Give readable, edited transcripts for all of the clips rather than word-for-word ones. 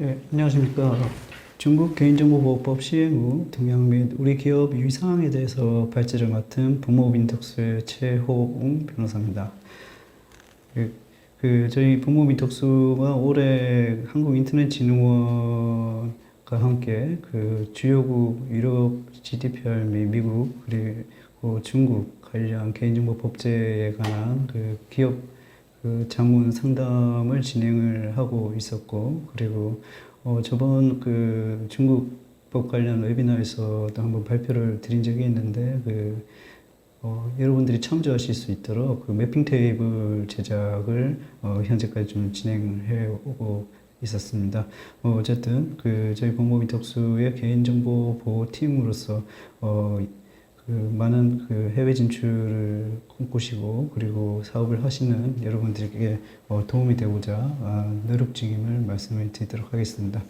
네, 안녕하십니까. 중국 개인정보보호법 시행 후 동향 및 우리 기업 유의사항에 대해서 발제를 맡은 법무법인 특수의 최호웅 변호사입니다. 저희 법무법인 특수가 올해 한국인터넷진흥원과 함께 주요국 유럽 GDPR 및 미국 그리고 중국 관련 개인정보 법제에 관한 기업 자문 상담을 진행을 하고 있었고, 그리고 저번 중국법 관련 웨비나에서도 한번 발표를 드린 적이 있는데, 여러분들이 참조하실 수 있도록 매핑 테이블 제작을 현재까지 좀 진행해 오고 있었습니다. 어쨌든 저희 법무법인 특수의 개인정보 보호팀으로서 많은 해외 진출을 꿈꾸시고 그리고 사업을 하시는 여러분들에게 도움이 되고자 노력 중임을 말씀을 드리도록 하겠습니다.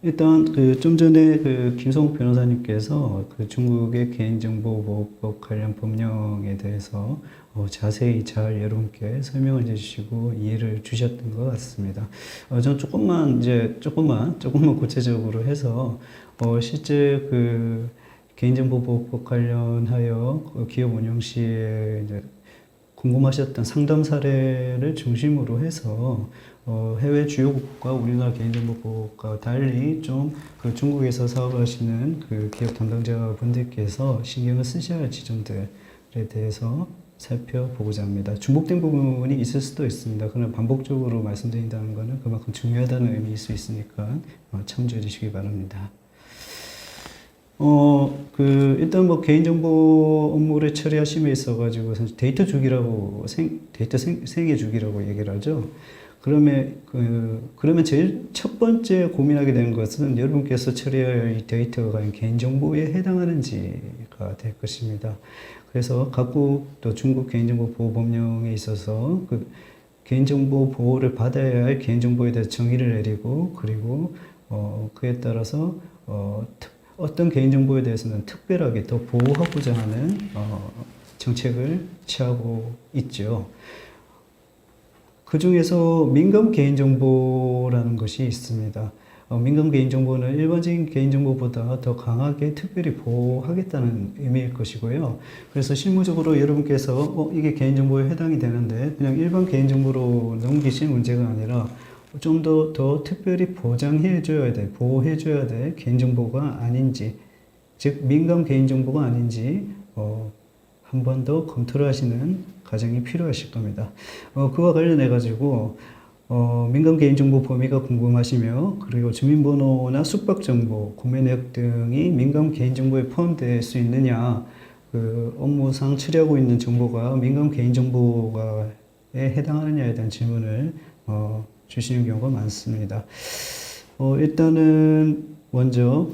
일단 좀 전에 김성욱 변호사님께서 중국의 개인정보보호법 관련 법령에 대해서 자세히 잘 여러분께 설명을 해주시고 이해를 주셨던 것 같습니다. 저는 조금만 구체적으로 해서 실제 개인정보보호법 관련하여 기업 운영 시에 이제 궁금하셨던 상담 사례를 중심으로 해서 해외 주요국과 우리나라 개인정보보호법과 달리 좀 중국에서 사업을 하시는 기업 담당자분들께서 신경을 쓰셔야 할 지점들에 대해서 살펴보고자 합니다. 중복된 부분이 있을 수도 있습니다. 그러나 반복적으로 말씀드린다는 것은 그만큼 중요하다는 의미일 수 있으니까 참조해 주시기 바랍니다. 일단 개인정보 업무를 처리하심에 있어가지고, 데이터 주기라고, 데이터 생애 주기라고 얘기를 하죠. 그러면 제일 첫 번째 고민하게 되는 것은 여러분께서 처리해야 할 이 데이터가 과연 개인정보에 해당하는지가 될 것입니다. 그래서 각국 또 중국 개인정보 보호 법령에 있어서 개인정보 보호를 받아야 할 개인정보에 대해서 정의를 내리고, 그리고, 그에 따라서, 어떤 개인정보에 대해서는 특별하게 더 보호하고자 하는 정책을 취하고 있죠. 그 중에서 민감 개인정보라는 것이 있습니다. 민감 개인정보는 일반적인 개인정보보다 더 강하게 특별히 보호하겠다는 의미일 것이고요. 그래서 실무적으로 여러분께서 이게 개인정보에 해당이 되는데 그냥 일반 개인정보로 넘기실 문제가 아니라 좀 더 특별히 보장해줘야 돼, 보호해줘야 될 개인정보가 아닌지, 즉, 민감 개인정보가 아닌지, 한 번 더 검토를 하시는 과정이 필요하실 겁니다. 그와 관련해가지고, 민감 개인정보 범위가 궁금하시며, 그리고 주민번호나 숙박정보, 구매 내역 등이 민감 개인정보에 포함될 수 있느냐, 업무상 처리하고 있는 정보가 민감 개인정보에 해당하느냐에 대한 질문을, 주시는 경우가 많습니다. 일단은 먼저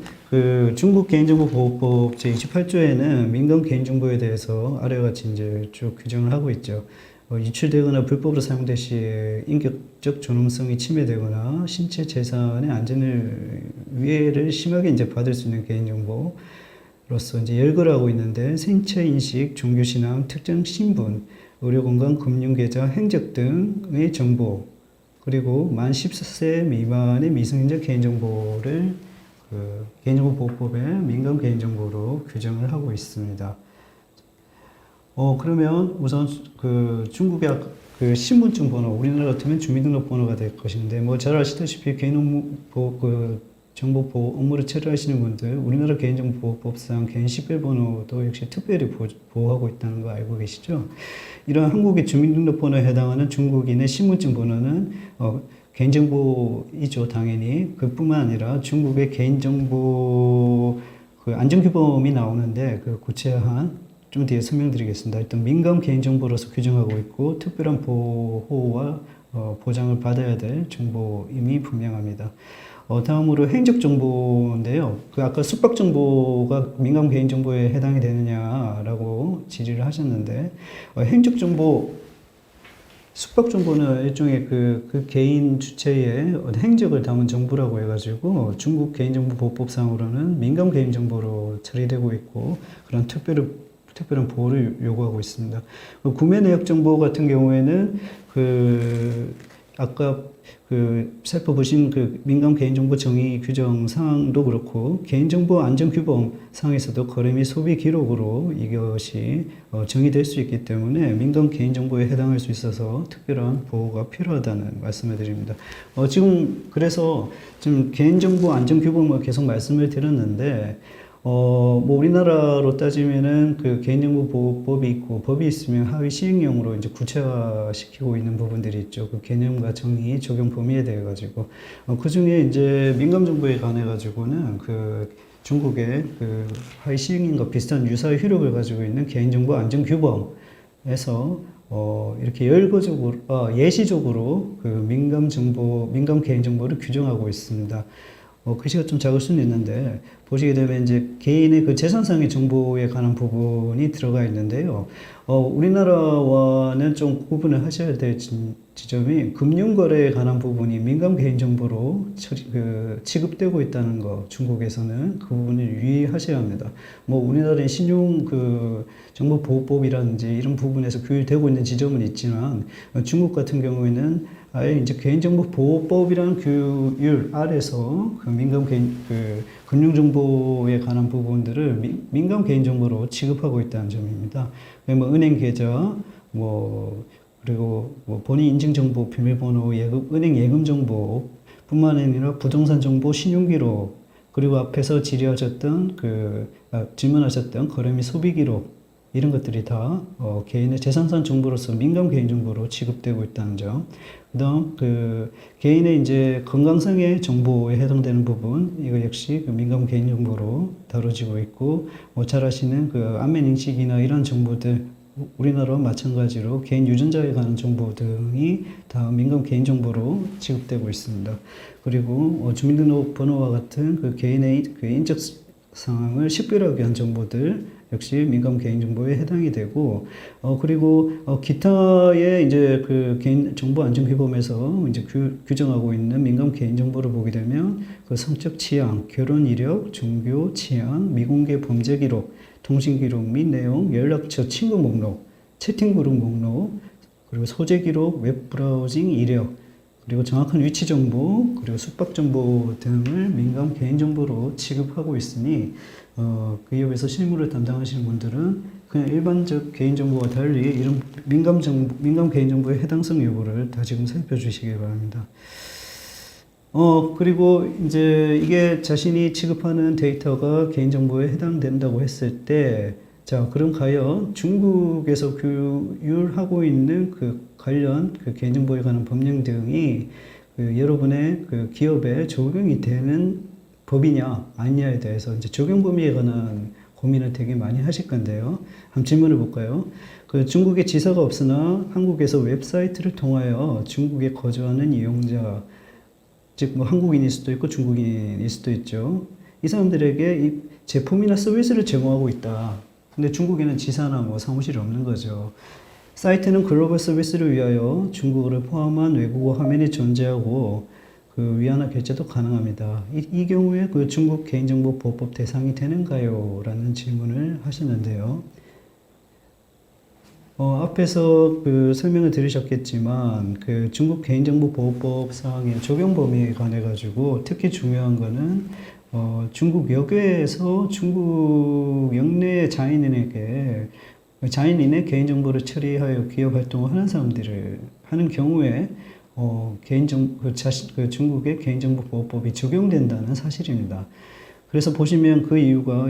중국 개인정보보호법 제28조에는 민감 개인정보에 대해서 아래와 같이 이제 쭉 규정을 하고 있죠. 유출되거나 불법으로 사용될 시에 인격적 존엄성이 침해되거나 신체 재산의 안전을 위해를 심하게 이제 받을 수 있는 개인정보로서 이제 열거를 하고 있는데 생체 인식, 종교 신앙, 특정 신분, 의료 건강, 금융 계좌, 행적 등의 정보 그리고 만 14세 미만의 미성년자 개인정보를 개인정보보호법의 민감 개인정보로 규정을 하고 있습니다. 그러면 우선 중국의 신분증 번호, 우리나라 같으면 주민등록번호가 될 것인데, 잘 아시다시피 정보 보호 업무를 처리하시는 분들, 우리나라 개인정보보호법상 개인 식별번호도 역시 특별히 보호하고 있다는 거 알고 계시죠? 이러한 한국의 주민등록번호에 해당하는 중국인의 신분증 번호는 개인정보이죠, 당연히. 그뿐만 아니라 중국의 개인정보 안전규범이 나오는데 구체한 좀 뒤에 설명드리겠습니다. 일단 민감 개인정보로서 규정하고 있고 특별한 보호와 보장을 받아야 될 정보임이 분명합니다. 다음으로 행적정보인데요. 아까 숙박정보가 민감 개인정보에 해당이 되느냐라고 질의를 하셨는데, 숙박정보는 일종의 개인 주체의 행적을 담은 정보라고 해가지고 중국 개인정보보호법상으로는 민감 개인정보로 처리되고 있고 그런 특별한 보호를 요구하고 있습니다. 구매 내역 정보 같은 경우에는 아까 그 살펴보신 그 민감 개인정보 정의 규정 사항도 그렇고 개인정보 안전규범 사항에서도 거래 및 소비 기록으로 이것이 정의될 수 있기 때문에 민감 개인정보에 해당할 수 있어서 특별한 보호가 필요하다는 말씀을 드립니다. 지금 그래서 지금 개인정보 안전규범을 계속 말씀을 드렸는데 뭐 우리나라로 따지면은 그 개인정보보호법이 있고 법이 있으면 하위 시행령으로 이제 구체화시키고 있는 부분들이 있죠. 그 개념과 정의, 적용 범위에 대해 가지고 그 중에 이제 민감 정보에 관해 가지고는 그 중국의 그 하위 시행령과 비슷한 유사의 효력을 가지고 있는 개인정보 안전규범에서 이렇게 예시적으로 그 민감 개인정보를 규정하고 있습니다. 글씨가 좀 작을 수는 있는데, 보시게 되면 이제 개인의 그 재산상의 정보에 관한 부분이 들어가 있는데요. 우리나라와는 좀 구분을 하셔야 될 지점이 금융거래에 관한 부분이 민감 개인정보로 취급되고 있다는 거, 중국에서는 그 부분을 유의하셔야 합니다. 뭐 우리나라의 신용 정보보호법이라든지 이런 부분에서 규율되고 있는 지점은 있지만, 중국 같은 경우에는 아예 이제 개인정보보호법이라는 규율 아래서 그 금융정보에 관한 부분들을 민감 개인정보로 취급하고 있다는 점입니다. 뭐 은행 계좌, 그리고 본인 인증정보, 비밀번호, 은행 예금 정보 뿐만 아니라 부동산 정보, 신용기록, 그리고 앞에서 질문하셨던 거래 및 소비 기록, 이런 것들이 다 개인의 재산상 정보로서 민감 개인정보로 취급되고 있다는 점. 그다음 개인의 이제 건강상의 정보에 해당되는 부분, 이거 역시 그 민감 개인정보로 다뤄지고 있고, 잘 아시는 그 안면 인식이나 이런 정보들, 우리나라와 마찬가지로 개인 유전자에 관한 정보 등이 다 민감 개인정보로 취급되고 있습니다. 그리고 주민등록번호와 같은 그 개인의 그 인적 상황을 식별하기 위한 정보들 역시 민감 개인정보에 해당이 되고, 그리고 기타의 이제 그 개인정보 안전규범에서 이제 규정하고 있는 민감 개인정보를 보게 되면 그 성적 취향, 결혼 이력, 종교, 치안, 미공개 범죄 기록, 통신 기록 및 내용, 연락처, 친구 목록, 채팅 그룹 목록, 그리고 소재 기록, 웹 브라우징 이력, 그리고 정확한 위치 정보, 그리고 숙박 정보 등을 민감 개인정보로 취급하고 있으니, 그 기업에서 실무를 담당하시는 분들은 그냥 일반적 개인정보와 달리 이런 민감 개인정보의 해당성 여부를 다시금 살펴주시기 바랍니다. 그리고 이제 이게 자신이 취급하는 데이터가 개인정보에 해당된다고 했을 때, 자, 그럼 과연 중국에서 규율하고 있는 그 관련 그 개인정보에 관한 법령 등이 여러분의 그 기업에 적용이 되는 법이냐 아니냐에 대해서 이제 적용 범위에 관한 고민을 되게 많이 하실 건데요. 한번 질문을 볼까요? 그 중국에 지사가 없으나 한국에서 웹사이트를 통하여 중국에 거주하는 이용자, 즉 뭐 한국인일 수도 있고 중국인일 수도 있죠. 이 사람들에게 이 제품이나 서비스를 제공하고 있다. 근데 중국에는 지사나 뭐 사무실이 없는 거죠. 사이트는 글로벌 서비스를 위하여 중국어를 포함한 외국어 화면이 존재하고 그 위안화 결제도 가능합니다. 이 경우에 그 중국 개인정보보호법 대상이 되는가요? 라는 질문을 하셨는데요. 앞에서 그 설명을 들으셨겠지만 그 중국 개인정보보호법 사항의 적용 범위에 관해 가지고 특히 중요한 거는 중국 여교에서 중국 영내 자인인의 개인정보를 처리하여 기업 활동을 하는 사람들을 하는 경우에 중국의 개인정보보호법이 적용된다는 사실입니다. 그래서 보시면 그 이유가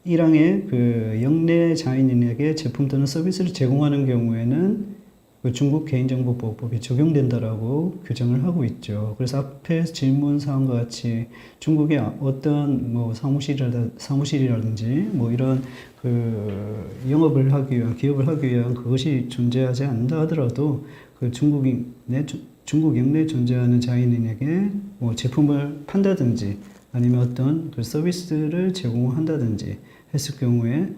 1항에 그 영내 자인인에게 제품 또는 서비스를 제공하는 경우에는 그 중국 개인정보보호법이 적용된다라고 규정을 하고 있죠. 그래서 앞에 질문 사항과 같이 중국의 어떤 뭐 사무실이라든지 뭐 이런 그 영업을 하기 위한, 기업을 하기 위한 그것이 존재하지 않는다 하더라도 그 중국 영내에 존재하는 자인인에게 뭐 제품을 판다든지 아니면 어떤 그 서비스를 제공한다든지 했을 경우에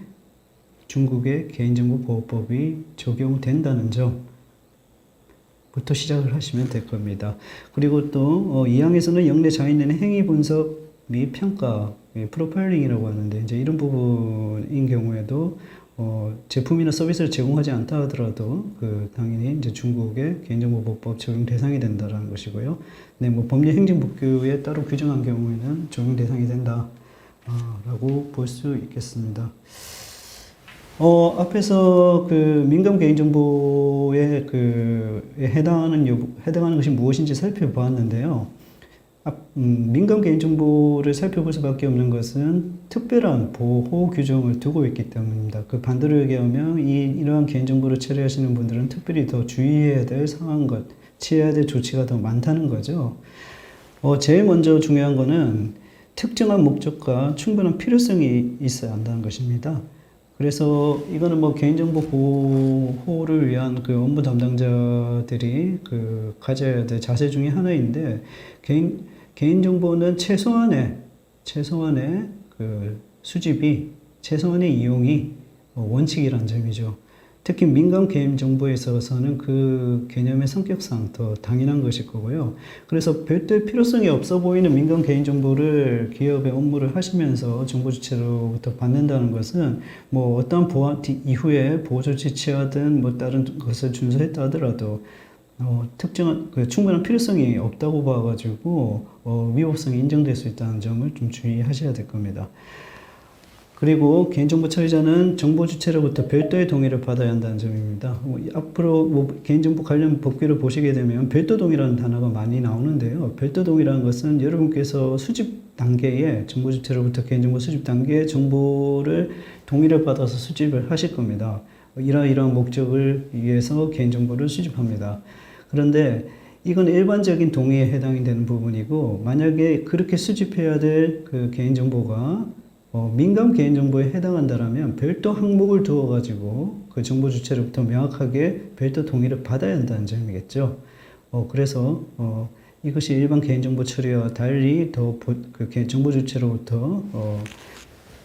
중국의 개인정보보호법이 적용된다는 점부터 시작을 하시면 될 겁니다. 그리고 또 2항에서는 영내 자인인의 행위 분석 및 평가, 프로파일링이라고 하는데 이제 이런 부분인 경우에도 제품이나 서비스를 제공하지 않다 하더라도 당연히 이제 중국의 개인정보보호법 적용 대상이 된다라는 것이고요. 네, 뭐 법률 행정법규에 따로 규정한 경우에는 적용 대상이 된다, 라고 볼 수 있겠습니다. 앞에서 민감 개인정보에 해당하는 것이 무엇인지 살펴보았는데요. 민감 개인정보를 살펴볼 수밖에 없는 것은 특별한 보호 규정을 두고 있기 때문입니다. 반대로 얘기하면 이러한 개인정보를 처리하시는 분들은 특별히 더 주의해야 될 취해야 될 조치가 더 많다는 거죠. 제일 먼저 중요한 거는 특정한 목적과 충분한 필요성이 있어야 한다는 것입니다. 그래서 이거는 뭐 개인정보 보호를 위한 업무 담당자들이 가져야 될 자세 중에 하나인데, 개인정보는 최소한의 수집이, 최소한의 이용이 원칙이라는 점이죠. 특히 민감 개인정보에 있어서는 그 개념의 성격상 더 당연한 것일 거고요. 그래서 별도의 필요성이 없어 보이는 민감 개인정보를 기업의 업무를 하시면서 정보 주체로부터 받는다는 것은 뭐 어떠한 이후에 보호 조치 취하든 뭐 다른 것을 준수했다 하더라도 특정한 충분한 필요성이 없다고 봐가지고 위법성이 인정될 수 있다는 점을 좀 주의하셔야 될 겁니다. 그리고 개인정보 처리자는 정보 주체로부터 별도의 동의를 받아야 한다는 점입니다. 앞으로 개인정보 관련 법규를 보시게 되면 별도 동의라는 단어가 많이 나오는데요. 별도 동의라는 것은 여러분께서 수집 단계에 정보 주체로부터 개인정보 수집 단계에 정보를 동의를 받아서 수집을 하실 겁니다. 이러한 목적을 위해서 개인정보를 수집합니다. 그런데 이건 일반적인 동의에 해당이 되는 부분이고, 만약에 그렇게 수집해야 될 개인정보가 민감 개인정보에 해당한다라면 별도 항목을 두어가지고 그 정보 주체로부터 명확하게 별도 동의를 받아야 한다는 점이겠죠. 그래서 이것이 일반 개인정보 처리와 달리 정보 주체로부터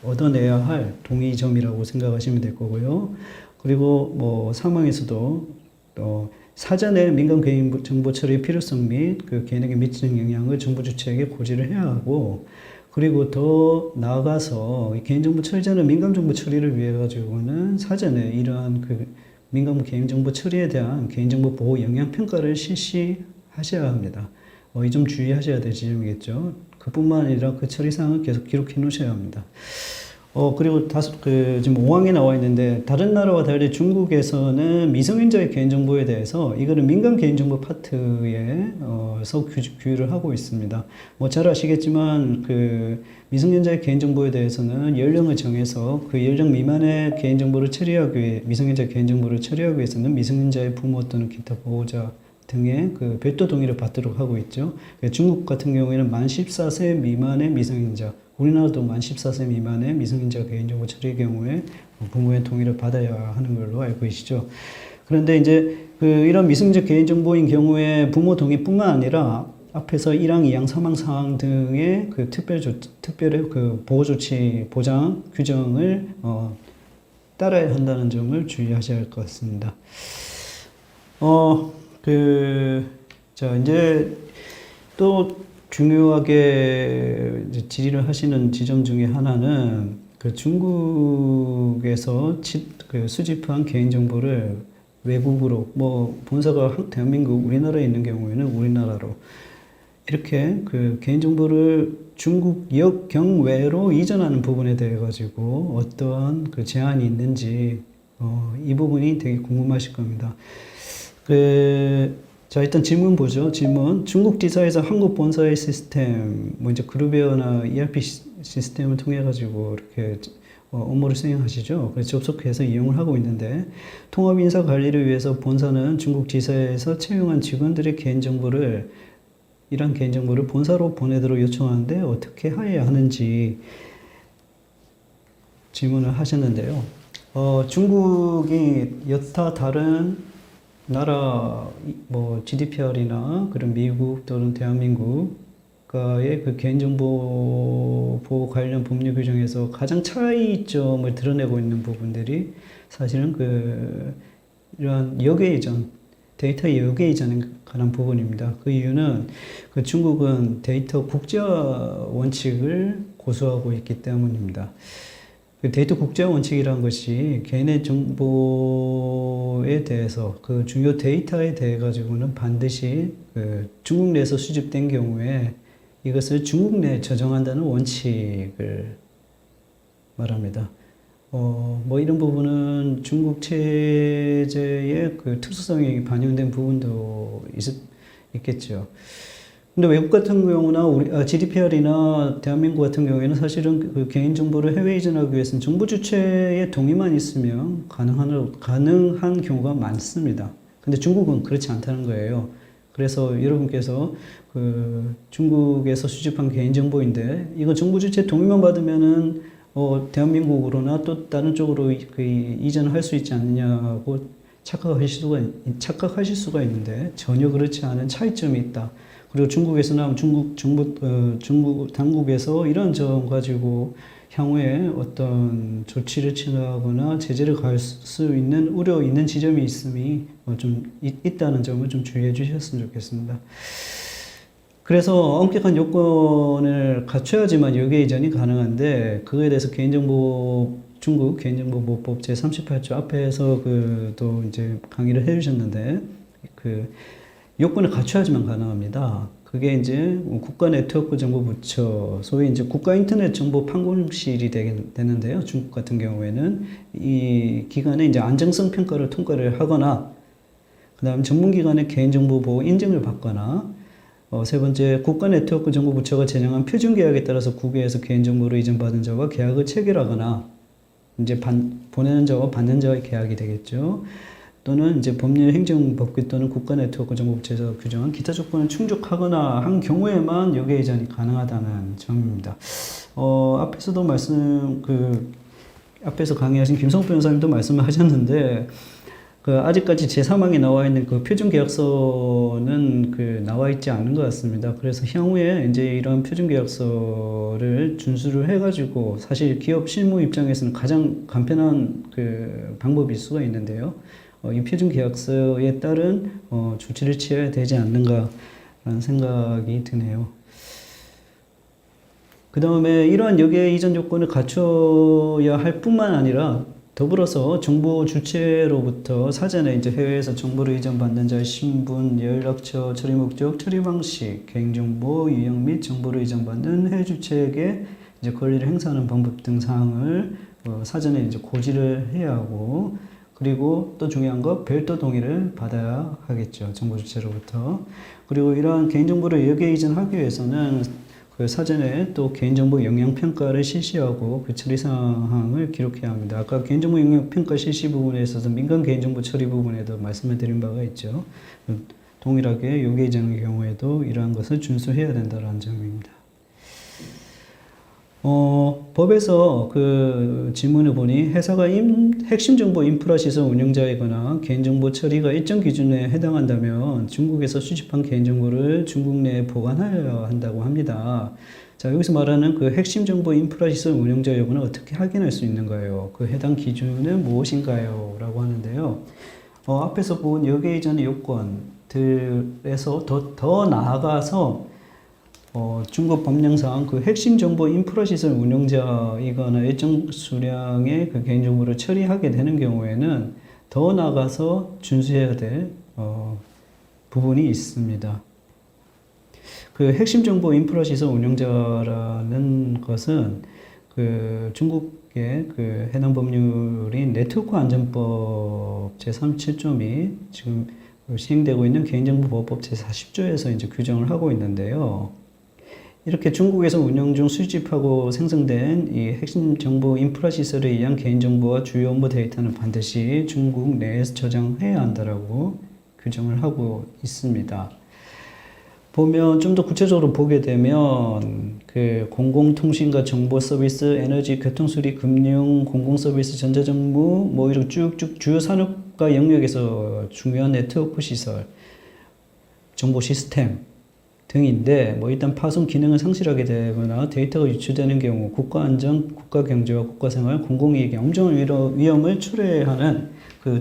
얻어내야 할 동의점이라고 생각하시면 될 거고요. 그리고 뭐 상황에서도 사전에 민감 개인정보 처리의 필요성 및 개인에게 미치는 영향을 정보 주체에게 고지를 해야 하고, 그리고 더 나아가서 개인정보 처리자는 민감정보 처리를 위해 가지고는 사전에 이러한 민감 개인정보 처리에 대한 개인정보 보호 영향평가를 실시하셔야 합니다. 이 점 주의하셔야 될 지점이겠죠. 그뿐만 아니라 처리 사항을 계속 기록해 놓으셔야 합니다. 그리고 지금 5항에 나와 있는데, 다른 나라와 달리 중국에서는 미성년자의 개인정보에 대해서 이거는 민감 개인정보 파트에서 규율을 하고 있습니다. 잘 아시겠지만 미성년자의 개인정보에 대해서는 연령을 정해서 연령 미만의 개인정보를 미성년자 개인정보를 처리하기 위해서는 미성년자의 부모 또는 기타 보호자 등의 별도 동의를 받도록 하고 있죠. 중국 같은 경우에는 만 14세 미만의 미성년자, 우리나라도 만 14세 미만의 미성년자 개인정보 처리의 경우에 부모의 동의를 받아야 하는 걸로 알고 계시죠. 그런데 이제 이런 미성년자 개인정보인 경우에 부모 동의뿐만 아니라 앞에서 1항, 2항, 3항, 4항 등의 특별의 보호 조치 보장 규정을 따라야 한다는 점을 주의하셔야 할 것 같습니다. 자, 이제 또 중요하게 질의를 하시는 지점 중에 하나는 중국에서 수집한 개인정보를 외국으로, 본사가 대한민국, 우리나라에 있는 경우에는 우리나라로 이렇게 개인정보를 중국 역경외로 이전하는 부분에 대해 가지고 어떠한 제한이 있는지, 이 부분이 되게 궁금하실 겁니다. 자, 일단 질문 보죠. 질문. 중국 지사에서 한국 본사의 시스템, 이제 그룹웨어나 ERP 시스템을 통해 가지고 이렇게 업무를 수행하시죠. 그래서 접속해서 이용을 하고 있는데, 통합 인사 관리를 위해서 본사는 중국 지사에서 채용한 직원들의 이런 개인정보를 본사로 보내도록 요청하는데 어떻게 해야 하는지 질문을 하셨는데요. 중국이 여타 다른 나라, GDPR이나 그런 미국 또는 대한민국과의 개인정보 보호 관련 법률 규정에서 가장 차이점을 드러내고 있는 부분들이 사실은 이러한 역외이전, 데이터 역외이전에 관한 부분입니다. 그 이유는 중국은 데이터 국제화 원칙을 고수하고 있기 때문입니다. 그 데이터 국제 원칙이라는 것이 개인의 정보에 대해서 그 중요 데이터에 대해 가지고는 반드시 그 중국 내에서 수집된 경우에 이것을 중국 내에 저장한다는 원칙을 말합니다. 뭐 이런 부분은 중국 체제의 그 특수성이 반영된 부분도 있겠죠. 근데 외국 같은 경우나 GDPR이나 대한민국 같은 경우에는 사실은 그 개인정보를 해외 이전하기 위해서는 정부 주체의 동의만 있으면 가능한 경우가 많습니다. 근데 중국은 그렇지 않다는 거예요. 그래서 여러분께서 그 중국에서 수집한 개인정보인데 이거 정부 주체 동의만 받으면은 대한민국으로나 또 다른 쪽으로 그 이전할 수 있지 않느냐고 착각하실 수가 있는데 전혀 그렇지 않은 차이점이 있다. 그리고 중국에서나 중국 당국에서 이런 점 가지고 향후에 어떤 조치를 취하거나 제재를 가할 수 있는 우려 있는 지점이 있음이 좀 있다는 점을 좀 주의해 주셨으면 좋겠습니다. 그래서 엄격한 요건을 갖춰야지만 요게 이전이 가능한데 그거에 대해서 중국 개인정보보호법 제38조 앞에서 또 이제 강의를 해주셨는데 그 요건을 갖춰야지만 가능합니다. 그게 이제 국가네트워크정보부처, 소위 이제 국가인터넷정보판공실이 되는데요. 중국 같은 경우에는 이 기관에 이제 안정성 평가를 통과를 하거나, 그 다음 전문기관의 개인정보보호 인증을 받거나, 세 번째 국가네트워크정보부처가 제정한 표준계약에 따라서 국외에서 개인정보를 이전받은 자와 계약을 체결하거나, 이제 보내는 자와 받는 자의 계약이 되겠죠. 또는 이제 법률 행정법규 또는 국가네트워크정보부처에서 규정한 기타 조건을 충족하거나 한 경우에만 요게 이전이 가능하다는 점입니다. 앞에서도 앞에서 강의하신 김성욱 변호사님도 말씀을 하셨는데, 아직까지 제3항에 나와 있는 그 표준계약서는 나와 있지 않은 것 같습니다. 그래서 향후에 이제 이런 표준계약서를 준수를 해가지고 사실 기업 실무 입장에서는 가장 간편한 방법일 수가 있는데요. 이 표준계약서에 따른 조치를 취해야 되지 않는가라는 생각이 드네요. 그 다음에 이러한 여기에 이전 요건을 갖춰야 할 뿐만 아니라 더불어서 정보 주체로부터 사전에 이제 해외에서 정보를 이전받는 자의 신분, 연락처, 처리 목적, 처리 방식, 개인정보, 유형 및 정보를 이전받는 해외 주체에게 이제 권리를 행사하는 방법 등 사항을 사전에 이제 고지를 해야 하고, 그리고 또 중요한 거 별도 동의를 받아야 하겠죠. 정보 주체로부터. 그리고 이러한 개인정보를 여기에 이전하기 위해서는 사전에 또 개인정보 영향평가를 실시하고 그 처리사항을 기록해야 합니다. 아까 개인정보 영향평가 실시 부분에 있어서 민간 개인정보 처리 부분에도 말씀을 드린 바가 있죠. 동일하게 요게 이전의 경우에도 이러한 것을 준수해야 된다는 점입니다. 법에서 지문을 보니 회사가 핵심 정보 인프라 시설 운영자이거나 개인정보 처리가 일정 기준에 해당한다면 중국에서 수집한 개인정보를 중국 내에 보관하여야 한다고 합니다. 자, 여기서 말하는 그 핵심 정보 인프라 시설 운영자 여부는 어떻게 확인할 수 있는가요? 그 해당 기준은 무엇인가요? 라고 하는데요. 앞에서 본 여기에 이전의 요건들에서 더 나아가서 중국 법령상 그 핵심 정보 인프라 시설 운영자이거나 일정 수량의 그 개인정보를 처리하게 되는 경우에는 더 나아가서 준수해야 될 부분이 있습니다. 그 핵심 정보 인프라 시설 운영자라는 것은 중국의 해당 법률인 네트워크 안전법 제37조 및 지금 시행되고 있는 개인정보보호법 제40조에서 이제 규정을 하고 있는데요. 이렇게 중국에서 운영 중 수집하고 생성된 이 핵심 정보 인프라 시설에 의한 개인정보와 주요 업무 데이터는 반드시 중국 내에서 저장해야 한다라고 규정을 하고 있습니다. 보면 좀 더 구체적으로 보게 되면 공공통신과 정보 서비스, 에너지, 교통수리, 금융, 공공서비스, 전자정부 뭐 이런 쭉쭉 주요 산업과 영역에서 중요한 네트워크 시설, 정보 시스템 등인데 일단 파손 기능을 상실하게 되거나 데이터가 유출되는 경우 국가안전, 국가경제와 국가생활, 공공이익에 엄중한 위험을 초래하는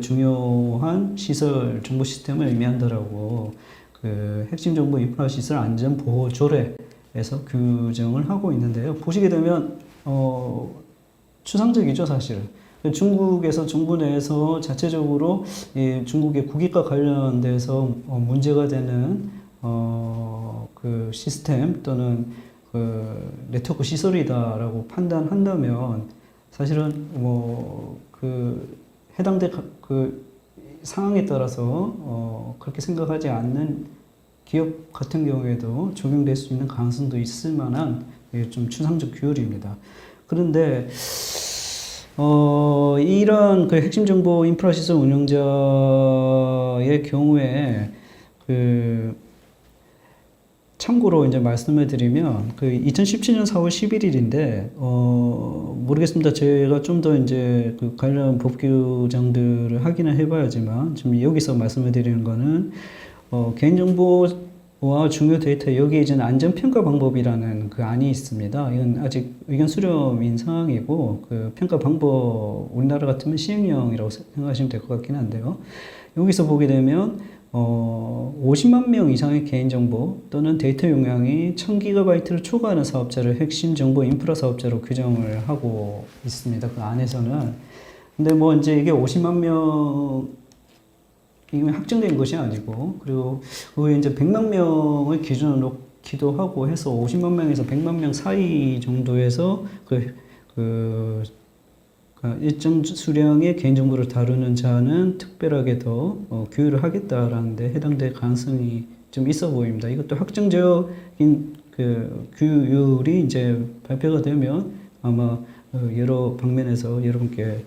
중요한 시설, 정보 시스템을 의미한다라고 핵심 정보 인프라 시설 안전 보호 조례에서 규정을 하고 있는데요. 보시게 되면 추상적이죠, 사실은. 중국에서 정부 내에서 자체적으로 이 중국의 국익과 관련돼서 문제가 되는 그 시스템 또는 그 네트워크 시설이다라고 판단한다면 사실은 뭐 그 해당된 그 상황에 따라서 그렇게 생각하지 않는 기업 같은 경우에도 적용될 수 있는 가능성도 있을 만한 좀 추상적 규율입니다. 그런데 이런 그 핵심 정보 인프라 시설 운영자의 경우에 그 참고로 이제 말씀을 드리면 그 2017년 4월 11일인데 모르겠습니다. 제가 좀 더 이제 그 관련 법 규정들을 확인을 해봐야지만 지금 여기서 말씀을 드리는 거는 개인정보와 중요 데이터 여기에 이제 안전평가 방법이라는 그 안이 있습니다. 이건 아직 의견 수렴인 상황이고 그 평가 방법 우리나라 같으면 시행령이라고 생각하시면 될 것 같긴 한데요. 여기서 보게 되면 50만 명 이상의 개인정보 또는 데이터 용량이 1000GB를 초과하는 사업자를 핵심 정보 인프라 사업자로 규정을 하고 있습니다. 그 안에서는. 근데 뭐 이제 이게 50만 명 이미 확정된 것이 아니고, 그리고 그게 이제 100만 명을 기준으로 놓기도 하고 해서 50만 명에서 100만 명 사이 정도에서 일정 수량의 개인정보를 다루는 자는 특별하게 더 규율을 하겠다라는 데 해당될 가능성이 좀 있어 보입니다. 이것도 확정적인 그 규율이 이제 발표가 되면 아마 여러 방면에서 여러분께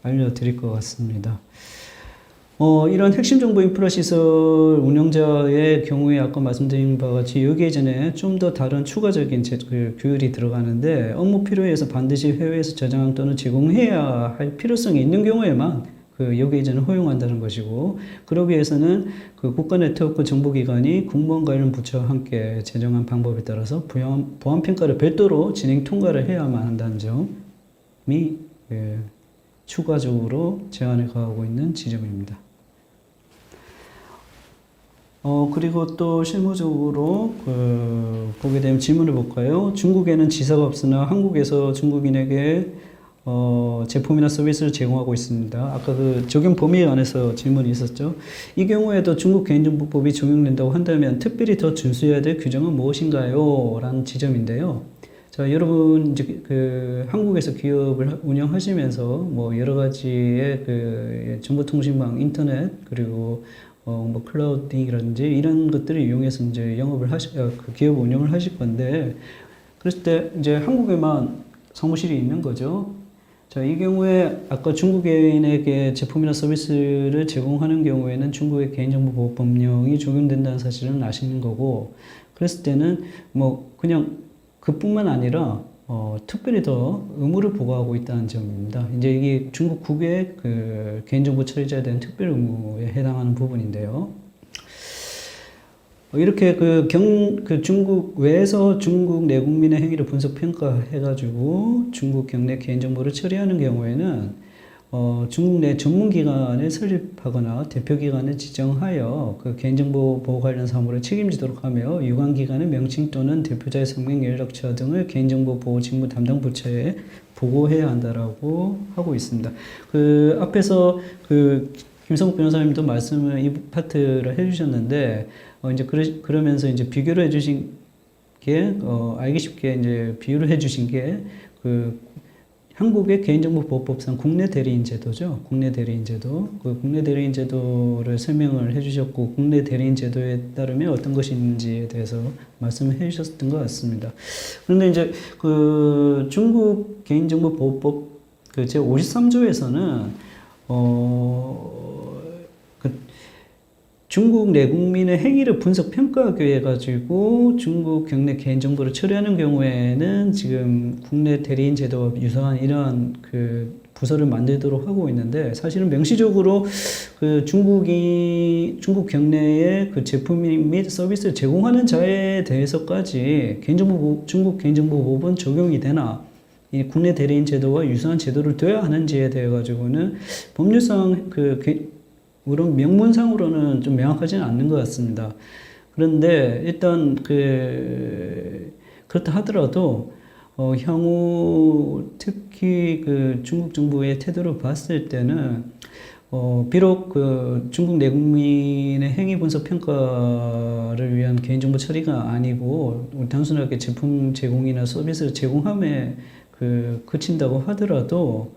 알려드릴 것 같습니다. 이런 핵심 정보 인프라 시설 운영자의 경우에 아까 말씀드린 바와 같이 여기에 전에 좀 더 다른 추가적인 그 규율이 들어가는데 업무 필요에 의해서 반드시 해외에서 저장 또는 제공해야 할 필요성이 있는 경우에만 여기에 이제는 허용한다는 것이고, 그러기 위해서는 그 국가 네트워크 정보기관이 공무원 관련 부처와 함께 제정한 방법에 따라서 보안 평가를 별도로 진행 통과를 해야만 한다는 점이 추가적으로 제한을 가하고 있는 지점입니다. 그리고 또 실무적으로 보게 되면 질문을 볼까요? 중국에는 지사가 없으나 한국에서 중국인에게 제품이나 서비스를 제공하고 있습니다. 아까 그 적용 범위에 관해서 질문이 있었죠. 이 경우에도 중국 개인정보법이 적용된다고 한다면 특별히 더 준수해야 될 규정은 무엇인가요? 라는 지점인데요. 자, 여러분 이제 한국에서 기업을 운영하시면서 뭐 여러 가지의 정보통신망, 인터넷 그리고 뭐 클라우딩이라든지 이런 것들을 이용해서 이제 기업 운영을 하실 건데, 그랬을 때 이제 한국에만 사무실이 있는 거죠. 자, 이 경우에 아까 중국인에게 제품이나 서비스를 제공하는 경우에는 중국의 개인정보보호 법령이 적용된다는 사실은 아시는 거고, 그랬을 때는 뭐 그냥 그뿐만 아니라 특별히 더 의무를 부과하고 있다는 점입니다. 이제 이게 중국 국외 개인정보 처리자에 대한 특별 의무에 해당하는 부분인데요. 이렇게 중국 외에서 중국 내국민의 행위를 분석 평가해가지고 중국 경내 개인정보를 처리하는 경우에는 중국 내 전문기관을 설립하거나 대표기관을 지정하여 그 개인정보 보호 관련 사무를 책임지도록 하며 유관기관의 명칭 또는 대표자의 성명 연락처 등을 개인정보 보호 직무 담당 부처에 보고해야 한다라고 하고 있습니다. 앞에서 김성욱 변호사님도 말씀을 이 파트를 해주셨는데, 이제 그러면서 이제 비교를 해주신 게, 알기 쉽게 이제 비유를 해주신 게, 한국의 개인정보보호법상 국내 대리인 제도죠. 국내 대리인 제도. 국내 대리인 제도를 설명을 해주셨고, 국내 대리인 제도에 따르면 어떤 것이 있는지에 대해서 말씀을 해주셨던 것 같습니다. 그런데 이제 중국 개인정보보호법 제53조에서는 중국 내국민의 행위를 분석 평가하기 위해 가지고 중국 경내 개인정보를 처리하는 경우에는 지금 국내 대리인 제도와 유사한 이러한 부서를 만들도록 하고 있는데, 사실은 명시적으로 중국 경내의 제품 및 서비스를 제공하는 자에 대해서까지 중국 개인정보법은 적용이 되나, 이 국내 대리인 제도와 유사한 제도를 둬야 하는지에 대해 가지고는 법률상 물론 명문상으로는 좀 명확하지는 않는 것 같습니다. 그런데 일단 그렇다 하더라도 향후 특히 그 중국 정부의 태도를 봤을 때는 비록 그 중국 내국민의 행위 분석 평가를 위한 개인정보 처리가 아니고 단순하게 제품 제공이나 서비스를 제공함에 그친다고 하더라도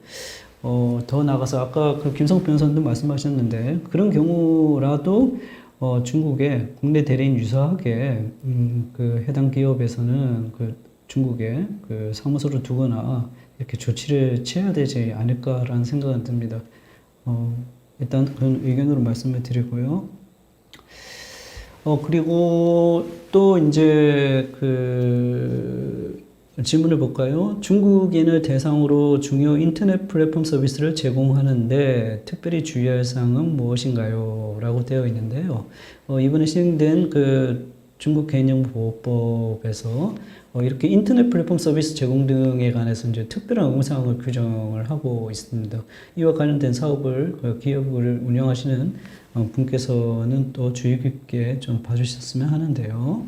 더 나가서 아까 그 김성국 변호사님도 말씀하셨는데 그런 경우라도 중국의 국내 대리인 유사하게 그 해당 기업에서는 그 중국에 그 사무소를 두거나 이렇게 조치를 취해야 되지 않을까라는 생각은 듭니다. 일단 그런 의견으로 말씀을 드리고요. 그리고 또 이제 그 질문을 볼까요? 중국인을 대상으로 중요 인터넷 플랫폼 서비스를 제공하는데 특별히 주의할 사항은 무엇인가요? 라고 되어 있는데요. 이번에 시행된 그 중국 개인정보보호법에서 이렇게 인터넷 플랫폼 서비스 제공 등에 관해서 이제 특별한 의무사항을 규정을 하고 있습니다. 이와 관련된 사업을, 기업을 운영하시는 분께서는 또 주의 깊게 좀 봐주셨으면 하는데요.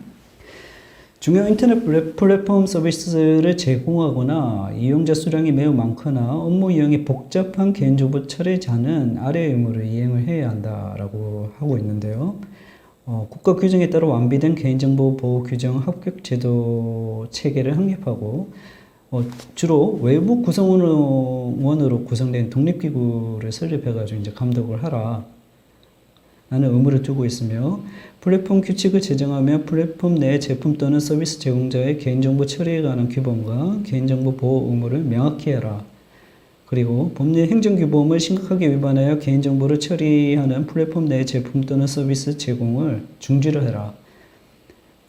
중요 인터넷 플랫폼 서비스를 제공하거나 이용자 수량이 매우 많거나 업무 이용이 복잡한 개인정보 처리자는 아래 의무를 이행을 해야 한다라고 하고 있는데요. 국가 규정에 따라 완비된 개인정보 보호 규정 합격 제도 체계를 확립하고 주로 외부 구성원으로 구성된 독립기구를 설립해가지고 이제 감독을 하라. 라는 의무를 두고 있으며 플랫폼 규칙을 제정하며 플랫폼 내 제품 또는 서비스 제공자의 개인정보 처리에 관한 규범과 개인정보 보호 의무를 명확히 해라. 그리고 법률 행정규범을 심각하게 위반하여 개인정보를 처리하는 플랫폼 내 제품 또는 서비스 제공을 중지를 해라.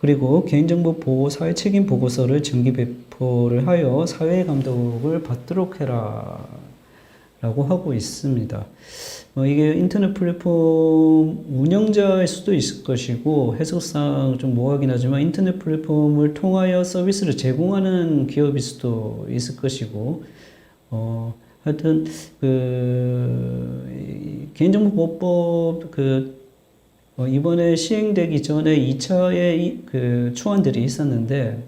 그리고 개인정보 보호 사회책임 보고서를 정기 배포를 하여 사회 감독을 받도록 해라. 라고 하고 있습니다. 이게 인터넷 플랫폼 운영자일 수도 있을 것이고 해석상 좀 모호하긴 하지만 인터넷 플랫폼을 통하여 서비스를 제공하는 기업일 수도 있을 것이고 하여튼 개인정보보호법 이번에 시행되기 전에 2차의 초안들이 있었는데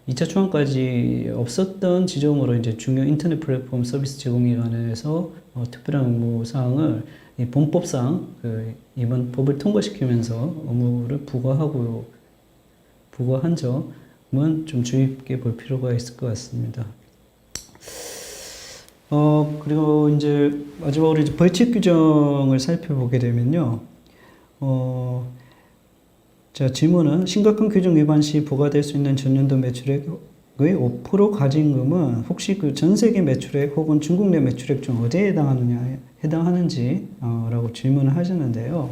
2차 초안까지 없었던 지점으로 이제 중요 인터넷 플랫폼 서비스 제공에 관해서 특별한 의무 사항을 본법상 이번 법을 통과시키면서 의무를 부과한 점은 좀 주의 깊게 볼 필요가 있을 것 같습니다. 그리고 이제 마지막으로 이제 벌칙 규정을 살펴보게 되면요. 자, 질문은 심각한 규정 위반 시 부과될 수 있는 전년도 매출액의 5% 가징금은 혹시 그 전 세계 매출액 혹은 중국 내 매출액 중 어디에 해당하는지 라고 질문을 하셨는데요.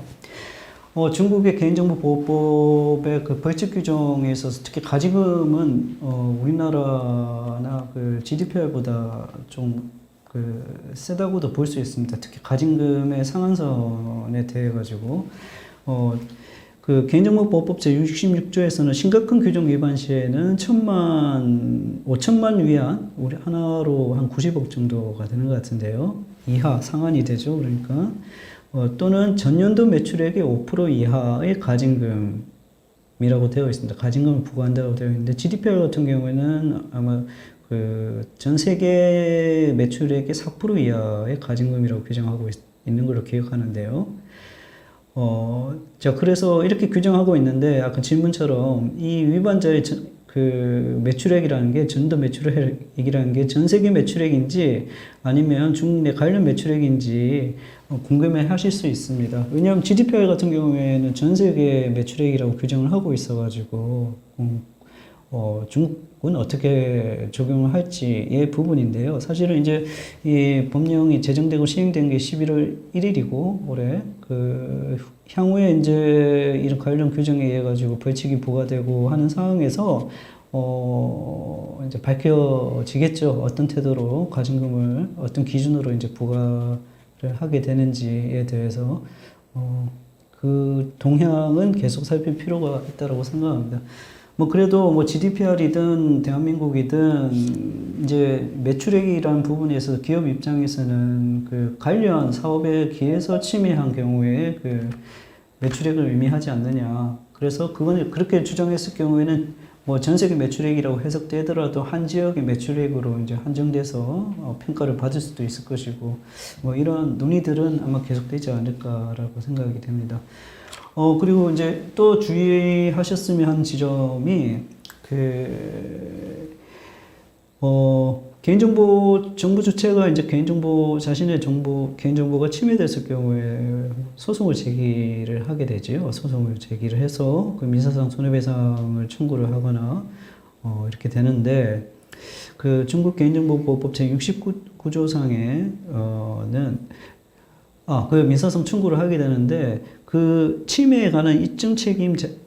중국의 개인정보보호법의 그 벌칙 규정에 있어서 특히 가징금은 우리나라나 그 GDPR보다 좀 세다고도 볼 수 있습니다. 특히 가징금의 상한선에 대해 가지고 그 개인정보보호법 제66조에서는 심각한 규정 위반 시에는 5천만 위안, 우리 하나로 한 90억 정도가 되는 것 같은데요. 이하, 상한이 되죠. 그러니까. 또는 전년도 매출액의 5% 이하의 가징금이라고 되어 있습니다. 가징금을 부과한다고 되어 있는데, GDPR 같은 경우에는 아마 전 세계 매출액의 4% 이하의 가징금이라고 규정하고 있는 걸로 기억하는데요. 자, 그래서 이렇게 규정하고 있는데, 아까 질문처럼 이 위반자의 매출액이라는 게, 전도 매출액이라는 게 전 세계 매출액인지 아니면 중국 내 관련 매출액인지 궁금해 하실 수 있습니다. 왜냐하면 GDPR 같은 경우에는 전 세계 매출액이라고 규정을 하고 있어가지고, 중국은 어떻게 적용을 할지의 부분인데요. 사실은 이제 이 법령이 제정되고 시행된 게 11월 1일이고, 올해 향후에 이제 이런 관련 규정에 의해 가지고 벌칙이 부과되고 하는 상황에서 이제 밝혀지겠죠. 어떤 태도로 가징금을 어떤 기준으로 이제 부과를 하게 되는지에 대해서 그 동향은 계속 살필 필요가 있다고 생각합니다. 그래도 GDPR이든 대한민국이든 이제 매출액이라는 부분에 있어서 기업 입장에서는 관련 사업에 기해서 침해한 경우에 매출액을 의미하지 않느냐. 그래서 그거는 그렇게 주장했을 경우에는 뭐 전 세계 매출액이라고 해석되더라도 한 지역의 매출액으로 이제 한정돼서 평가를 받을 수도 있을 것이고, 뭐 이런 논의들은 아마 계속되지 않을까라고 생각이 됩니다. 그리고 이제 또 주의하셨으면 하는 지점이 개인정보, 정부 주체가 이제 자신의 개인정보가 침해됐을 경우에 소송을 제기를 하게 되지요. 소송을 제기를 해서 그 민사상 손해배상을 청구를 하거나, 이렇게 되는데, 그 중국 개인정보보호법 제69조상에, 그 민사상 청구를 하게 되는데, 그 침해에 관한 입증 책임, 즉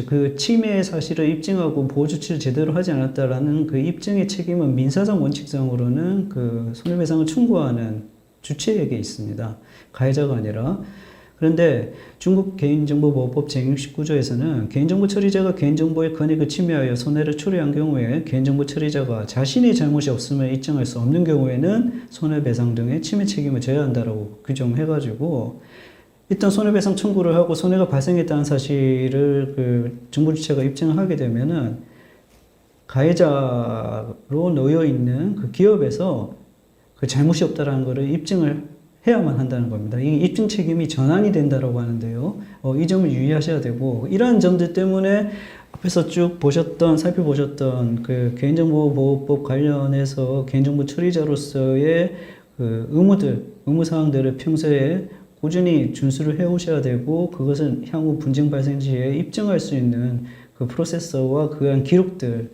그 침해 사실을 입증하고 보호 조치를 제대로 하지 않았다라는 그 입증의 책임은 민사상 원칙상으로는 그 손해배상을 청구하는 주체에게 있습니다. 가해자가 아니라. 그런데 중국 개인정보보호법 제69조에서는 개인정보 처리자가 개인정보의 권익을 침해하여 손해를 초래한 경우에 개인정보 처리자가 자신의 잘못이 없음을 입증할 수 없는 경우에는 손해배상 등의 침해 책임을 져야 한다라고 규정해가지고, 일단 손해배상 청구를 하고 손해가 발생했다는 사실을 그 정부 주체가 입증을 하게 되면은 가해자로 놓여 있는 그 기업에서 그 잘못이 없다라는 것을 입증을 해야만 한다는 겁니다. 이 입증 책임이 전환이 된다라고 하는데요. 이 점을 유의하셔야 되고, 이러한 점들 때문에 앞에서 쭉 살펴보셨던 그 개인정보보호법 관련해서 개인정보 처리자로서의 그 의무사항들을 평소에 꾸준히 준수를 해오셔야 되고, 그것은 향후 분쟁 발생 시에 입증할 수 있는 그 프로세서와 그한 기록들을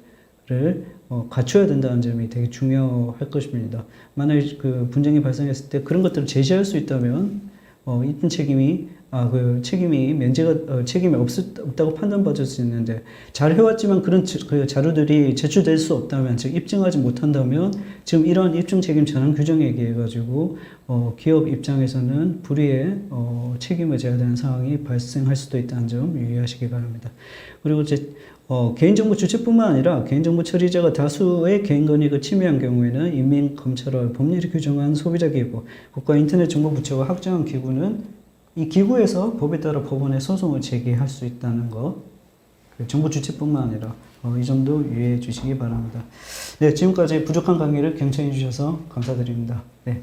갖춰야 된다는 점이 되게 중요할 것입니다. 만약에 그 분쟁이 발생했을 때 그런 것들을 제시할 수 있다면, 입증 책임이 책임이 없다고 판단받을 수 있는데, 잘 해왔지만 그런 그 자료들이 제출될 수 없다면, 즉 입증하지 못한다면, 지금 이러한 입증 책임 전환 규정에 의해 가지고 기업 입장에서는 불이의 책임을 져야 되는 상황이 발생할 수도 있다는 점 유의하시기 바랍니다. 그리고 개인정보 주체뿐만 아니라 개인정보 처리자가 다수의 개인권익을 침해한 경우에는 인민검찰와 법률이 규정한 소비자기구, 국가인터넷정보부처가 확정한 기구는 이 기구에서 법에 따라 법원에 소송을 제기할 수 있다는 것, 정부 주체뿐만 아니라 이 점도 유의해 주시기 바랍니다. 네, 지금까지 부족한 강의를 경청해 주셔서 감사드립니다. 네.